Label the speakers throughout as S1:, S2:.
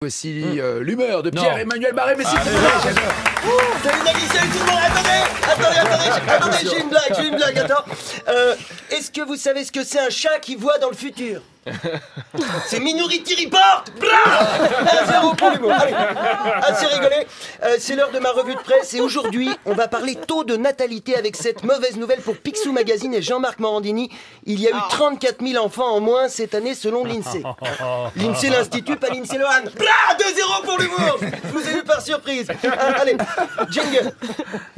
S1: Aussi l'humeur de Pierre-Emmanuel Barré, mais s'il te plaît,
S2: Salut Nagui, salut tout le monde, attendez, j'ai une blague, attends. Est-ce que vous savez ce que c'est un chat qui voit dans le futur? C'est Minority Report. 1-0 pour l'humour. Allez, assez rigolé. C'est l'heure de ma revue de presse et aujourd'hui, on va parler taux de natalité avec cette mauvaise nouvelle pour Picsou Magazine et Jean-Marc Morandini. Il y a eu 34 000 enfants en moins cette année selon l'INSEE. L'INSEE l'Institut, pas l'INSEE Lohan. 2-0 pour l'humour. Je vous ai eu par surprise. Allez, jingle.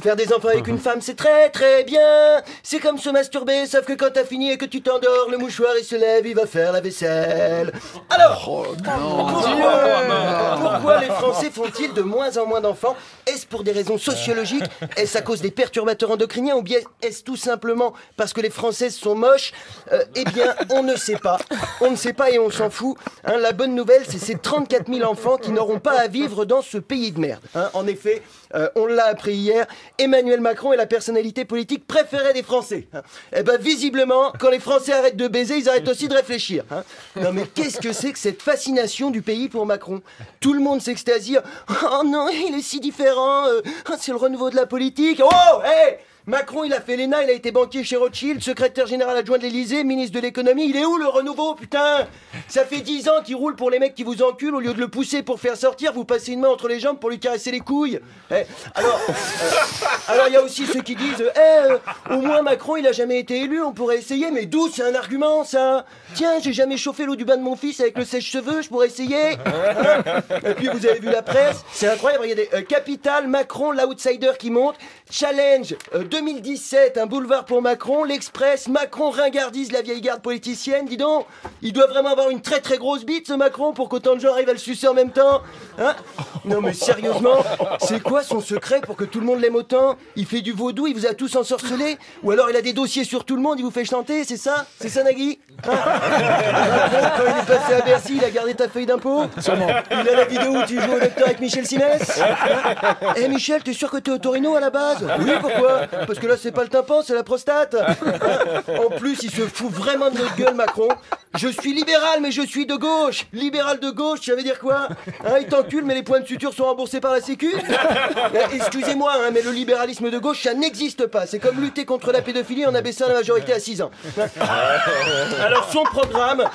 S2: Faire des enfants avec une femme, c'est très très bien. C'est comme se masturber, sauf que quand t'as fini et que tu t'endors, le mouchoir il se lève, il va faire la vaisselle. Alors, pourquoi les Français font-ils de moins en moins d'enfants? Est-ce pour des raisons sociologiques? Est-ce à cause des perturbateurs endocriniens? Ou bien est-ce tout simplement parce que les Françaises sont moches? Eh bien, on ne sait pas. On ne sait pas et on s'en fout. Hein, la bonne nouvelle, c'est ces 34 000 enfants qui n'auront pas à vivre dans ce pays de merde. Hein, en effet, on l'a appris hier, Emmanuel Macron est la personnalité politique préférée des Français. Hein. Eh ben, visiblement, quand les Français arrêtent de baiser, ils arrêtent aussi de réfléchir. Hein. Non mais qu'est-ce que c'est que cette fascination du pays pour Macron? Tout le monde s'extasie. Oh non, il est si différent. C'est le renouveau de la politique. Oh, hey! Macron, il a fait l'ENA, il a été banquier chez Rothschild, secrétaire général adjoint de l'Élysée, ministre de l'économie. Il est où le renouveau, putain? Ça fait 10 ans qu'il roule pour les mecs qui vous enculent. Au lieu de le pousser pour faire sortir, vous passez une main entre les jambes pour lui caresser les couilles. Alors, il y a aussi ceux qui disent au moins Macron, il a jamais été élu, on pourrait essayer. Mais d'où c'est un argument, ça? Tiens, j'ai jamais chauffé l'eau du bain de mon fils avec le sèche-cheveux, je pourrais essayer. Hein? Et puis vous avez vu la presse, c'est incroyable, regardez, Capital, Macron, l'outsider qui monte, Challenge, 2017, un boulevard pour Macron, l'Express, Macron ringardise la vieille garde politicienne, dis donc, il doit vraiment avoir une très très grosse bite ce Macron pour qu'autant de gens arrivent à le sucer en même temps. Hein? Non mais sérieusement, c'est quoi son secret pour que tout le monde l'aime autant? Il fait du vaudou, il vous a tous ensorcelés? Ou alors il a des dossiers sur tout le monde, il vous fait chanter, c'est ça? C'est ça Nagui? Hein? Macron, quand il est passé à Bercy, il a gardé ta feuille d'impôt? Sûrement. Il a la vidéo où tu joues au docteur avec Michel Simès? Eh Michel, t'es sûr que t'es Torino à la base? Oui, pourquoi? Parce que là, c'est pas le tympan, c'est la prostate. En plus, il se fout vraiment de notre gueule, Macron. Je suis libéral, mais je suis de gauche. Libéral de gauche, ça veut dire quoi? Hein, il t'encule, mais les points de suture sont remboursés par la Sécu? Excusez-moi, hein, mais le libéralisme de gauche, ça n'existe pas. C'est comme lutter contre la pédophilie en abaissant la majorité à 6 ans. Alors, son programme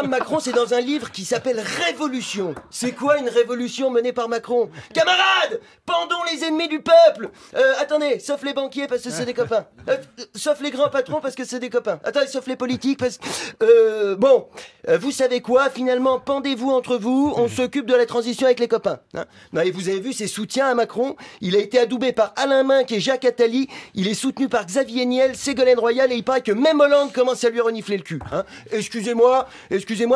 S2: Macron, c'est dans un livre qui s'appelle Révolution. C'est quoi une révolution menée par Macron? Camarades, pendons les ennemis du peuple. Attendez, sauf les banquiers parce que c'est des copains. Sauf les grands patrons parce que c'est des copains. Attendez, sauf les politiques parce que... vous savez quoi? Finalement, pendez-vous entre vous, on s'occupe de la transition avec les copains. Hein? Non, et vous avez vu ses soutiens à Macron? Il a été adoubé par Alain Minc et Jacques Attali. Il est soutenu par Xavier Niel, Ségolène Royal et il paraît que même Hollande commence à lui renifler le cul. Hein? Excusez-moi,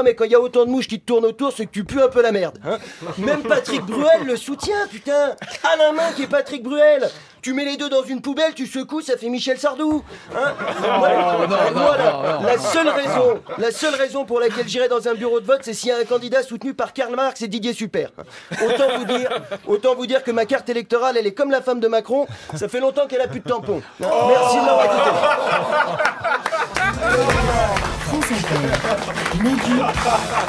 S2: mais quand il y a autant de mouches qui te tournent autour, c'est que tu pues un peu la merde. Hein? Même Patrick Bruel le soutient, putain. Alain Minc et Patrick Bruel. Tu mets les deux dans une poubelle, tu secoues, ça fait Michel Sardou. Hein? La seule raison pour laquelle j'irai dans un bureau de vote, c'est s'il y a un candidat soutenu par Karl Marx et Didier Super. Autant vous dire que ma carte électorale, elle est comme la femme de Macron. Ça fait longtemps qu'elle a plus de tampons. Merci de m'avoir écouté.
S3: France Inter, Nagui,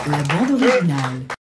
S3: la bande originale.